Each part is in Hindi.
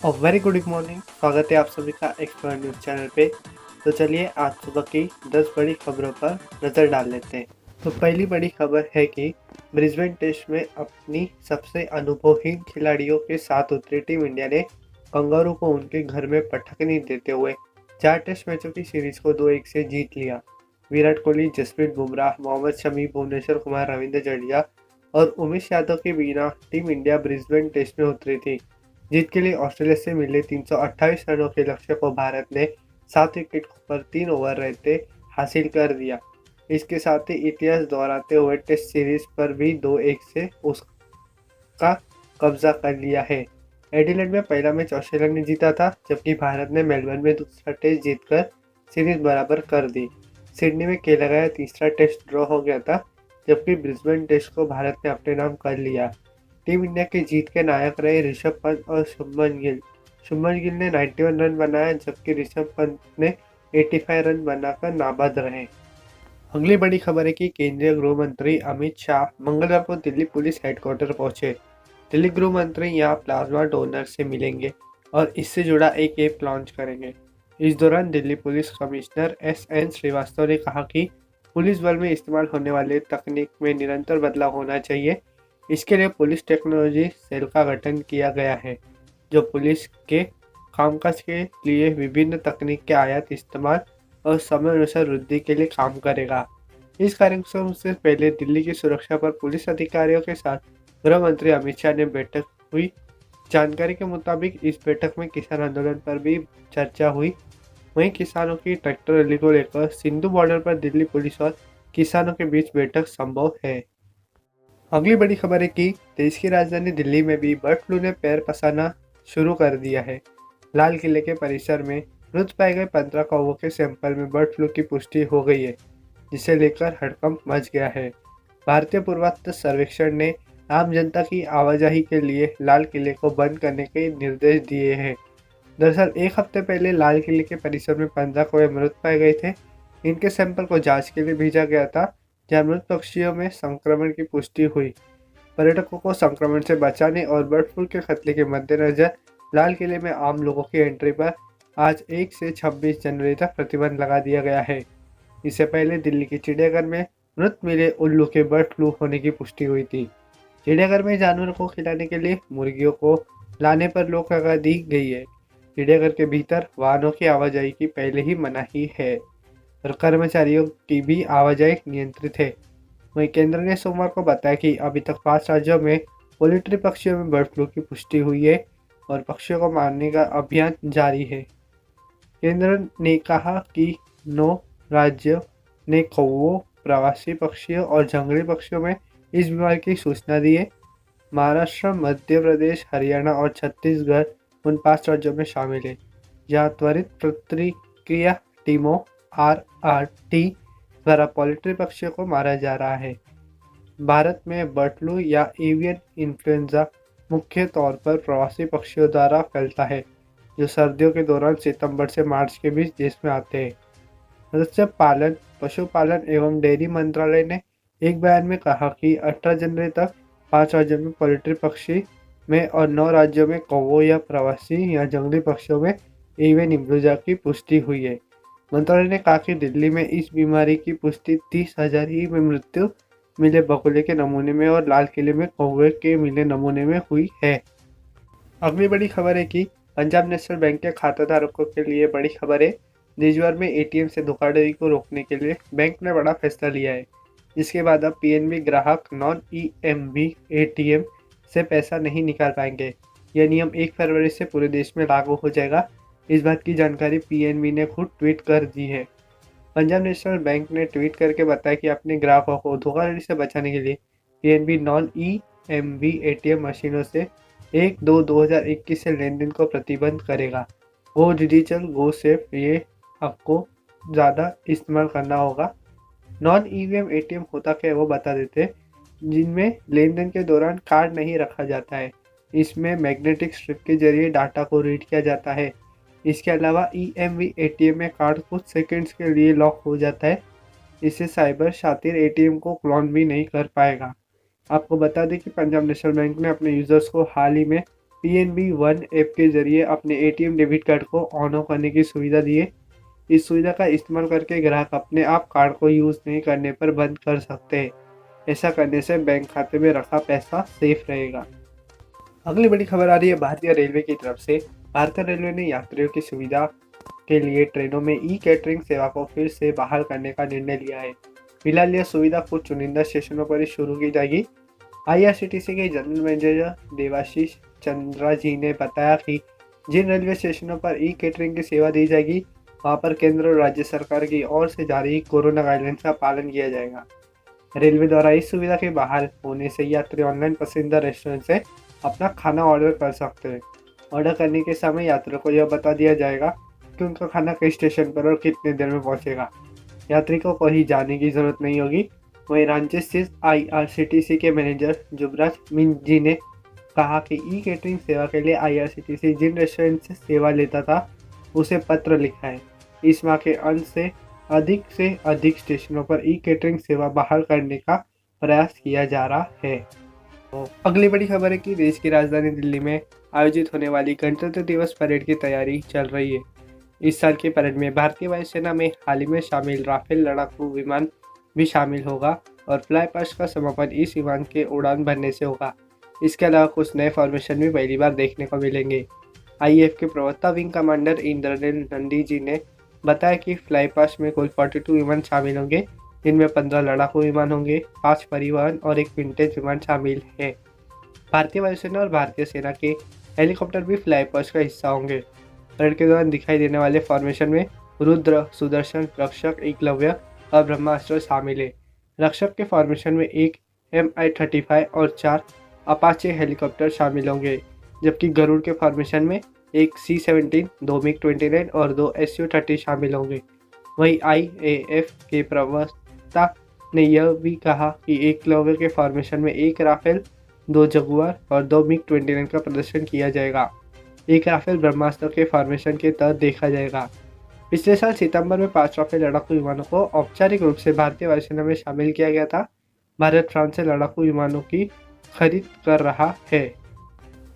Very good morning. स्वागत है आप सभी का एक्सप्लोर न्यूज़ चैनल पे। तो चलिए आज सुबह की 10 बड़ी खबरों पर नज़र डाल लेते हैं। तो पहली बड़ी खबर है कि ब्रिस्बेन टेस्ट में अपनी सबसे अनुभवहीन खिलाड़ियों के साथ उतरी टीम इंडिया ने कंगारू को उनके घर में पटखनी देते हुए 4 टेस्ट मैचों की सीरीज को 2-1 से जीत लिया। विराट कोहली, जसप्रीत बुमराह, मोहम्मद शमी, भुवनेश्वर कुमार, रविंद्र जडेजा और उमेश यादव के बिना टीम इंडिया ब्रिस्बेन टेस्ट में उतरी थी। जीत के लिए ऑस्ट्रेलिया से मिले 328 रनों के लक्ष्य को भारत ने 7 विकेट पर 3 ओवर रहते हासिल कर दिया। इसके साथ ही इतिहास दोहराते हुए टेस्ट सीरीज पर भी 2-1 से उसका कब्जा कर लिया है। एडिलेड में पहला मैच ऑस्ट्रेलिया ने जीता था, जबकि भारत ने मेलबर्न में दूसरा टेस्ट जीतकर सीरीज बराबर कर दी। सिडनी में खेला गया तीसरा टेस्ट ड्रॉ हो गया था, जबकि ब्रिस्बेन टेस्ट को भारत ने अपने नाम कर लिया। टीम इंडिया की जीत के नायक रहे ऋषभ पंत और शुभमन गिल। शुभमन गिल ने 91 रन बनाया, जबकि ऋषभ पंत ने 85 रन बनाकर नाबाद रहे। अगली बड़ी खबर है कि केंद्रीय गृह मंत्री अमित शाह मंगलवार को दिल्ली पुलिस हेडक्वार्टर पहुंचे। दिल्ली गृह मंत्री यहां प्लाज्मा डोनर से मिलेंगे और इससे जुड़ा एक ऐप लॉन्च करेंगे। इस दौरान Delhi police commissioner S N. Srivastava ने कहा कि पुलिस बल में इस्तेमाल होने वाले तकनीक में निरंतर बदलाव होना चाहिए। इसके लिए पुलिस टेक्नोलॉजी सेल का गठन किया गया है, जो पुलिस के कामकाज के लिए विभिन्न तकनीक के आयात, इस्तेमाल और समय अनुसार वृद्धि के लिए काम करेगा। इस कार्यक्रम से पहले दिल्ली की सुरक्षा पर पुलिस अधिकारियों के साथ गृह मंत्री अमित शाह ने बैठक हुई। जानकारी के मुताबिक इस बैठक में किसान आंदोलन पर भी चर्चा हुई। वहीं किसानों की ट्रैक्टर रैली को लेकर सिंधु बॉर्डर पर दिल्ली पुलिस और किसानों के बीच बैठक संभव है। अगली बड़ी खबर है कि देश की राजधानी दिल्ली में भी बर्ड फ्लू ने पैर पसारना शुरू कर दिया है। लाल किले के परिसर में मृत पाए गए 15 कौवों के सैंपल में बर्ड फ्लू की पुष्टि हो गई है, जिसे लेकर हड़कंप मच गया है। भारतीय पुरातत्व सर्वेक्षण ने आम जनता की आवाजाही के लिए लाल किले को बंद करने के निर्देश दिए हैं। दरअसल एक हफ्ते पहले लाल किले के परिसर में 15 कौवे मृत पाए गए थे। इनके सैंपल को जांच के लिए भेजा गया था, जहां मृत पक्षियों में संक्रमण की पुष्टि हुई। पर्यटकों को संक्रमण से बचाने और बर्ड फ्लू के खतरे के मद्देनजर लाल किले में आम लोगों की एंट्री पर आज 1 से 26 जनवरी तक प्रतिबंध लगा दिया गया है। इससे पहले दिल्ली के चिड़ियाघर में मृत मिले उल्लू के बर्ड फ्लू होने की पुष्टि हुई थी। चिड़ियाघर में जानवरों को खिलाने के लिए मुर्गियों को लाने पर रोक लगा दी गई है। चिड़ियाघर के भीतर वाहनों की आवाजाही की पहले ही मनाही है और कर्मचारियों की भी आवाजाही नियंत्रित है। वहीं केंद्र ने सोमवार को बताया कि अभी तक 5 राज्यों में पोल्ट्री पक्षियों में बर्ड फ्लू की पुष्टि हुई है और पक्षियों को मारने का अभियान जारी है। केंद्र ने कहा कि 9 राज्यों ने कौवों, प्रवासी पक्षियों और जंगली पक्षियों में इस बीमारी की सूचना दी है। महाराष्ट्र, मध्य प्रदेश, हरियाणा और छत्तीसगढ़ उन 5 राज्यों में शामिल है जहां त्वरित प्रतिक्रिया टीमों RRT द्वारा पोल्ट्री पक्षियों को मारा जा रहा है। भारत में बर्ड फ्लू या एवियन इन्फ्लुएंजा मुख्य तौर पर प्रवासी पक्षियों द्वारा फैलता है, जो सर्दियों के दौरान सितंबर से मार्च के बीच देश में आते हैं। मत्स्य पालन, पशुपालन एवं डेयरी मंत्रालय ने एक बयान में कहा कि 18 जनवरी तक 5 राज्यों में पोल्ट्री पक्षी में और 9 राज्यों में कौवों या प्रवासी या जंगली पक्षियों में एवियन इन्फ्लुएंजा की पुष्टि हुई है। मंत्रालय ने कहा कि दिल्ली में इस बीमारी की पुष्टि 30,000 ही में मृत्यु मिले बगुले के नमूने में और लाल किले में कौवे के मिले नमूने में हुई है। अगली बड़ी खबर है कि पंजाब नेशनल बैंक के खाता धारकों के लिए बड़ी खबर है। देश भर में एटीएम से धोखाधड़ी को रोकने के लिए बैंक ने बड़ा फैसला लिया है, जिसके बाद अब पीएनबी ग्राहक नॉन ईएमवी एटीएम से पैसा नहीं निकाल पाएंगे। यह नियम 1 फरवरी से पूरे देश में लागू हो जाएगा। इस बात की जानकारी पीएनबी ने खुद ट्वीट कर दी है। पंजाब नेशनल बैंक ने ट्वीट करके बताया कि अपने ग्राहकों को धोखाधड़ी से बचाने के लिए पीएनबी नॉन ईएमवी एटीएम मशीनों से 1/2/2021 से लेन देन को प्रतिबंध करेगा। गो डिजिटल, गो सेफ, ये आपको ज़्यादा इस्तेमाल करना होगा। नॉन ईवीएम एटीएम होता क्या है वो बता देते, जिनमें लेन देन के दौरान कार्ड नहीं रखा जाता है। इसमें मैग्नेटिक स्ट्रिप के जरिए डाटा को रीड किया जाता है। इसके अलावा ईएमवी एटीएम में कार्ड कुछ सेकंड्स के लिए लॉक हो जाता है। इससे साइबर शातिर एटीएम को क्लोन भी नहीं कर पाएगा। आपको बता दें कि पंजाब नेशनल बैंक ने अपने यूजर्स को हाल ही में पीएनबी वन ऐप के जरिए अपने एटीएम डेबिट कार्ड को ऑन ऑफ करने की सुविधा दी है। इस सुविधा का इस्तेमाल करके ग्राहक अपने आप कार्ड को यूज नहीं करने पर बंद कर सकते हैं। ऐसा करने से बैंक खाते में रखा पैसा सेफ रहेगा। अगली बड़ी खबर आ रही है भारतीय रेलवे की तरफ से। भारतीय रेलवे ने यात्रियों की सुविधा के लिए ट्रेनों में ई कैटरिंग सेवा को फिर से बहाल करने का निर्णय लिया है। फिलहाल यह सुविधा कुछ चुनिंदा स्टेशनों पर ही शुरू की जाएगी। आईआरसीटीसी के जनरल मैनेजर देवाशीष चंद्रा जी ने बताया कि जिन रेलवे स्टेशनों पर ई कैटरिंग की सेवा दी जाएगी वहां पर केंद्र और राज्य सरकार की ओर से जारी कोरोना गाइडलाइंस का पालन किया जाएगा। रेलवे द्वारा इस सुविधा के बहाल होने से यात्री ऑनलाइन पसंदीदा रेस्टोरेंट से अपना खाना ऑर्डर कर सकते हैं। ऑर्डर करने के समय यात्रियों को यह बता दिया जाएगा कि उनका खाना किस स्टेशन पर और कितने देर में पहुंचेगा। यात्री को कहीं जाने की जरूरत नहीं होगी। वहीं रांची स्थित आईआरसीटीसी के मैनेजर जुबराज मीन जी ने कहा कि ई कैटरिंग सेवा के लिए आईआरसीटीसी जिन रेस्टोरेंट से सेवा लेता था उसे पत्र लिखा है। इस माह के अंत से अधिक स्टेशनों पर ई कैटरिंग सेवा बहाल करने का प्रयास किया जा रहा है। तो अगली बड़ी खबर है कि देश की राजधानी दिल्ली में आयोजित होने वाली गणतंत्र दिवस परेड की तैयारी चल रही है। इस साल की परेड में भारतीय वायुसेना में हाल ही में शामिल राफेल लड़ाकू विमान भी शामिल होगा और फ्लाई पास्ट का समापन इस विमान के उड़ान भरने से होगा। इसके अलावा कुछ नए फॉर्मेशन भी पहली बार देखने को मिलेंगे। आईएएफ के प्रवक्ता विंग कमांडर इंद्रनील नंदी जी ने बताया कि फ्लाई पास्ट में कुल 42 विमान शामिल होंगे, जिनमें 15 लड़ाकू विमान होंगे, 5 परिवहन और 1 विंटेज विमान शामिल है। भारतीय वायुसेना और भारतीय सेना के हेलीकॉप्टर भी फ्लाई पास्ट का हिस्सा होंगे। परेड के दौरान दिखाई देने वाले फॉर्मेशन में रुद्र, सुदर्शन, रक्षक, एकलव्य और ब्रह्मास्त्र शामिल है। रक्षक के फॉर्मेशन में एक MI-35 और 4 अपाचे हेलीकॉप्टर शामिल होंगे, जबकि गरुड़ के फॉर्मेशन में एक C-17, 2 MiG-29 और 2 Su-30 शामिल होंगे। वहीं IAF के प्रवक्ता ने यह भी कहा कि एकलव्य के फॉर्मेशन में एक राफेल, 2 जगुआर और 2 MiG-29 का प्रदर्शन किया जाएगा। एक राफेल ब्रह्मास्त्र के फॉर्मेशन के तहत देखा जाएगा। पिछले साल सितंबर में 5 राफेल लड़ाकू विमानों को औपचारिक रूप से भारतीय वायुसेना में शामिल किया गया था। भारत फ्रांस से लड़ाकू विमानों की खरीद कर रहा है।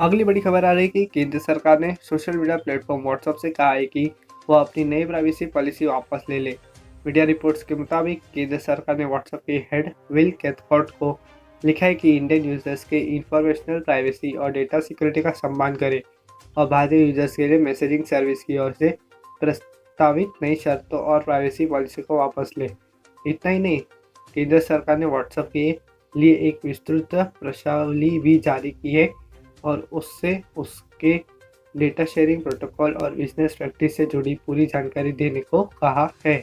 अगली बड़ी खबर आ रही है कि केंद्र सरकार ने सोशल मीडिया प्लेटफॉर्म व्हाट्सएप से कहा है कि वह अपनी नई प्राइवेसी पॉलिसी वापस ले ले। मीडिया रिपोर्ट्स के मुताबिक केंद्र सरकार ने व्हाट्सएप के हेड विल कैथकार्ट को लिखा है कि इंडियन यूजर्स के इंफॉर्मेशनल प्राइवेसी और डेटा सिक्योरिटी का सम्मान करे और भारतीय यूजर्स के लिए मैसेजिंग सर्विस की ओर से प्रस्तावित नई शर्तों और प्राइवेसी पॉलिसी को वापस ले। इतना ही नहीं, केंद्र सरकार ने व्हाट्सएप के लिए एक विस्तृत प्रश्नावली भी जारी की है और उससे उसके डेटा शेयरिंग प्रोटोकॉल और बिजनेस प्रैक्टिस से जुड़ी पूरी जानकारी देने को कहा है।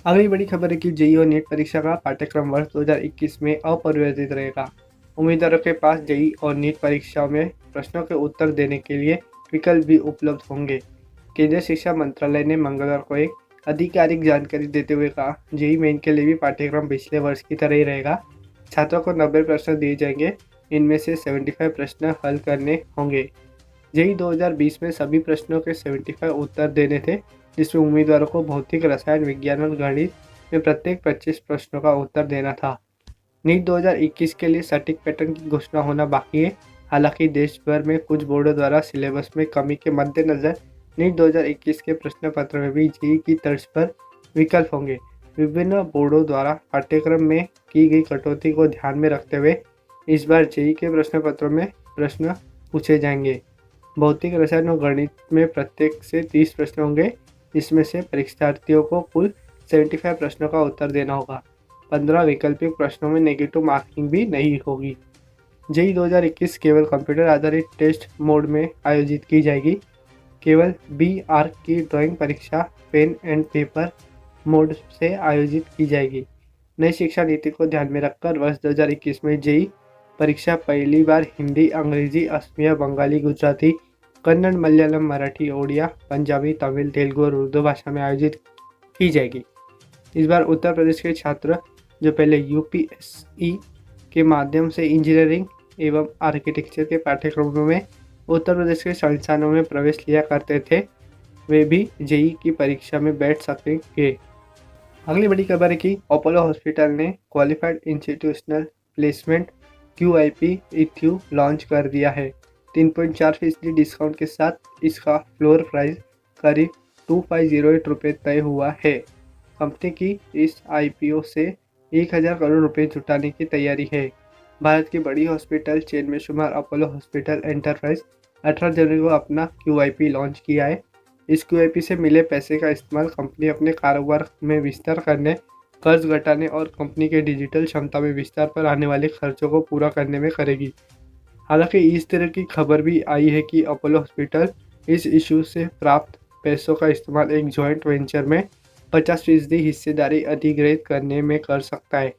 अगली बड़ी खबर है कि जेईई और नीट परीक्षा का पाठ्यक्रम वर्ष 2021 में अपरिवर्तित रहेगा। उम्मीदवारों के पास जेईई और नीट परीक्षाओं में प्रश्नों के उत्तर देने के लिए विकल्प भी उपलब्ध होंगे। केंद्रीय शिक्षा मंत्रालय ने मंगलवार को एक आधिकारिक जानकारी देते हुए कहा, जेईई मेन के लिए भी पाठ्यक्रम पिछले वर्ष की तरह ही रहेगा। छात्रों को 90 प्रश्न दिए जाएंगे, इनमें से 75 प्रश्न हल करने होंगे। जेईई 2020 में सभी प्रश्नों के 75 उत्तर देने थे, जिसमें उम्मीदवारों को भौतिक, रसायन विज्ञान और गणित में प्रत्येक 25 प्रश्नों का उत्तर देना था। नीट 2021 के लिए सटीक पैटर्न की घोषणा होना बाकी है। हालांकि देश भर में कुछ बोर्डों द्वारा सिलेबस में कमी के मद्देनजर नीट 2021 के प्रश्न पत्र में भी जेईई की तर्ज पर विकल्प होंगे। विभिन्न बोर्डों द्वारा पाठ्यक्रम में की गई कटौती को ध्यान में रखते हुए इस बार जेईई के प्रश्न पत्रों में प्रश्न पूछे जाएंगे। भौतिक, रसायन और गणित में प्रत्येक से 30 प्रश्न होंगे, जिसमें से परीक्षार्थियों को कुल 75 प्रश्नों का उत्तर देना होगा। 15 वैकल्पिक प्रश्नों में नेगेटिव मार्किंग भी नहीं होगी। जेईई 2021 केवल कंप्यूटर आधारित टेस्ट मोड में आयोजित की जाएगी। केवल BR की ड्राइंग परीक्षा पेन एंड पेपर मोड से आयोजित की जाएगी। नई शिक्षा नीति को ध्यान में रखकर वर्ष 2021 में जेईई परीक्षा पहली बार हिंदी, अंग्रेजी, असमिया, बंगाली, गुजराती, कन्नड़, मलयालम, मराठी, ओडिया, पंजाबी, तमिल, तेलुगु और उर्दू भाषा में आयोजित की जाएगी। इस बार उत्तर प्रदेश के छात्र जो पहले यूपीएसई के माध्यम से इंजीनियरिंग एवं आर्किटेक्चर के पाठ्यक्रमों में उत्तर प्रदेश के संस्थानों में प्रवेश लिया करते थे, वे भी जेईई की परीक्षा में बैठ सकेंगे। अगली बड़ी खबर है कि अपोलो हॉस्पिटल ने qualified institutional placement QIP ETU launch कर दिया है। 3.4% डिस्काउंट के साथ इसका फ्लोर प्राइस करीब 2508 रुपये तय हुआ है। कंपनी की इस आईपीओ से 1000 करोड़ रुपए जुटाने की तैयारी है। भारत की बड़ी हॉस्पिटल चेन में शुमार अपोलो हॉस्पिटल एंटरप्राइज 18 जनवरी को अपना क्यूआईपी लॉन्च किया है। इस क्यूआईपी से मिले पैसे का इस्तेमाल कंपनी अपने कारोबार में विस्तार करने, कर्ज घटाने और कंपनी के डिजिटल क्षमता में विस्तार पर आने वाले खर्चों को पूरा करने में करेगी। हालांकि इस तरह की खबर भी आई है कि अपोलो हॉस्पिटल इस इशू से प्राप्त पैसों का इस्तेमाल एक जॉइंट वेंचर में 50% हिस्सेदारी अधिग्रहित करने में कर सकता है।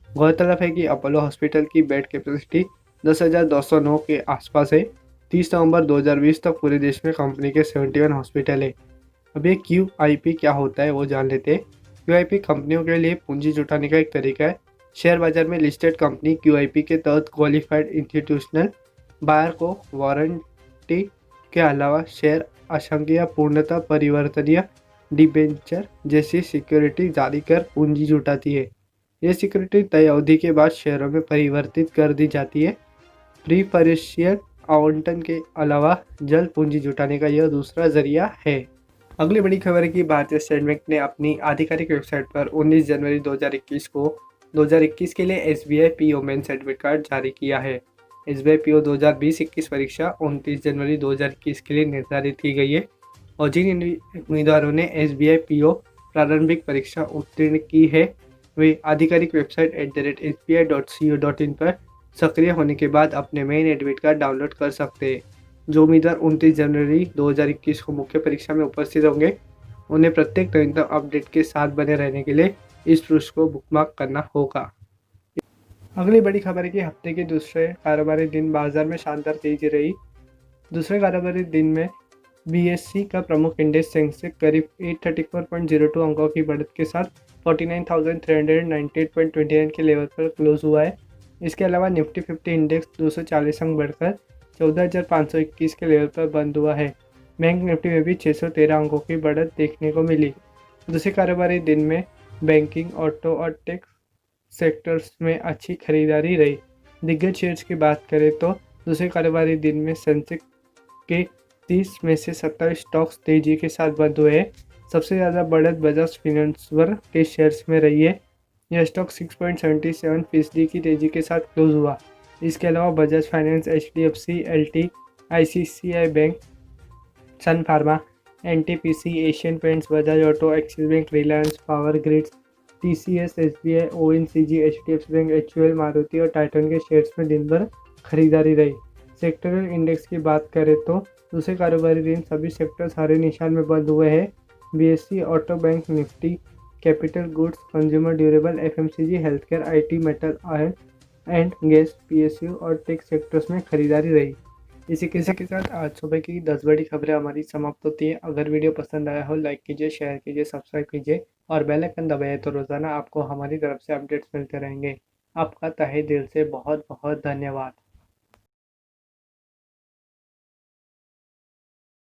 गौरतलब है कि अपोलो हॉस्पिटल की बेड कैपेसिटी 10,209 के आसपास है। 30 नवंबर 2020 तक पूरे देश में कंपनी के 71 हॉस्पिटल है। अब ये क्यूआईपी क्या होता है वो जान लेते हैं। क्यूआईपी कंपनियों के लिए पूंजी जुटाने का एक तरीका है। शेयर बाजार में लिस्टेड कंपनी क्यूआईपी के तहत क्वालिफाइड इंस्टीट्यूशनल बायर को वारंटी के अलावा शेयर, अंशक या पूर्णतः परिवर्तनीय डिबेंचर जैसी सिक्योरिटी जारी कर पूंजी जुटाती है। यह सिक्योरिटी तय अवधि के बाद शेयरों में परिवर्तित कर दी जाती है। प्रीफरेंशियल आवंटन के अलावा जल्द पूंजी जुटाने का यह दूसरा जरिया है। अगली बड़ी खबर है कि भारतीय स्टेट बैंक ने अपनी आधिकारिक वेबसाइट पर 19 जनवरी 2021 को 2021 के लिए SBI PO main certificate card जारी किया है। SBI पीओ 2020-21 परीक्षा 29 जनवरी 2021 के लिए निर्धारित की गई है और जिन उम्मीदवारों ने SBI पीओ प्रारंभिक परीक्षा उत्तीर्ण की है वे आधिकारिक वेबसाइट @sbi.co.in पर सक्रिय होने के बाद अपने मेन एडमिट कार्ड डाउनलोड कर सकते हैं। जो उम्मीदवार 29 जनवरी 2021 को मुख्य परीक्षा में उपस्थित होंगे उन्हें प्रत्येक नवीनतम अपडेट के साथ बने रहने के लिए इस पृष्ठ को बुकमार्क करना होगा। अगली बड़ी खबर है कि हफ्ते के दूसरे कारोबारी दिन बाजार में शानदार तेजी रही। दूसरे कारोबारी दिन में BSE का प्रमुख इंडेक्स सेंसेक्स करीब 834.02 अंकों की बढ़त के साथ 49,398.29 के लेवल पर क्लोज हुआ है। इसके अलावा निफ्टी 50 इंडेक्स 240 अंक बढ़कर 14,521 के लेवल पर बंद हुआ है। बैंक निफ्टी में भी 613 अंकों की बढ़त देखने को मिली। दूसरे कारोबारी दिन में बैंकिंग, ऑटो और टेक सेक्टर्स में अच्छी खरीदारी रही। दिग्गज शेयर्स की बात करें तो दूसरे कारोबारी दिन में सेंसेक्स के 30 में से 27 स्टॉक्स तेजी के साथ बंद हुए हैं। सबसे ज़्यादा बढ़त बजाज फिनसर्व के शेयर्स में रही है। यह स्टॉक 6.77% की तेजी के साथ क्लोज हुआ। इसके अलावा Bajaj Finance, HDFC, LT, ICICI Bank, Sun Pharma, NTPC, Asian Paints, Bajaj Auto, Axis Bank, Reliance, Power Grids, TCS, SBI, ONCG, HDFC Bank, HUL, Maruti और टाइटन के शेयर्स में दिन भर खरीदारी रही। सेक्टरल इंडेक्स की बात करें तो दूसरे कारोबारी दिन सभी सेक्टर्स हरे निशान में बंद हुए हैं। BSE, auto, bank, Nifty, capital goods, consumer durable, FMCG, healthcare, IT, metal, oil and gas, PSU और टेक सेक्टर्स में खरीदारी रही। इसी के साथ आज सुबह की 10 बड़ी खबरें हमारी समाप्त होती हैं। अगर वीडियो पसंद आया हो लाइक कीजिए, शेयर कीजिए, सब्सक्राइब कीजिए और बेल आइकन दबाइए तो रोजाना आपको हमारी तरफ से अपडेट्स मिलते रहेंगे। आपका तहे दिल से बहुत बहुत धन्यवाद।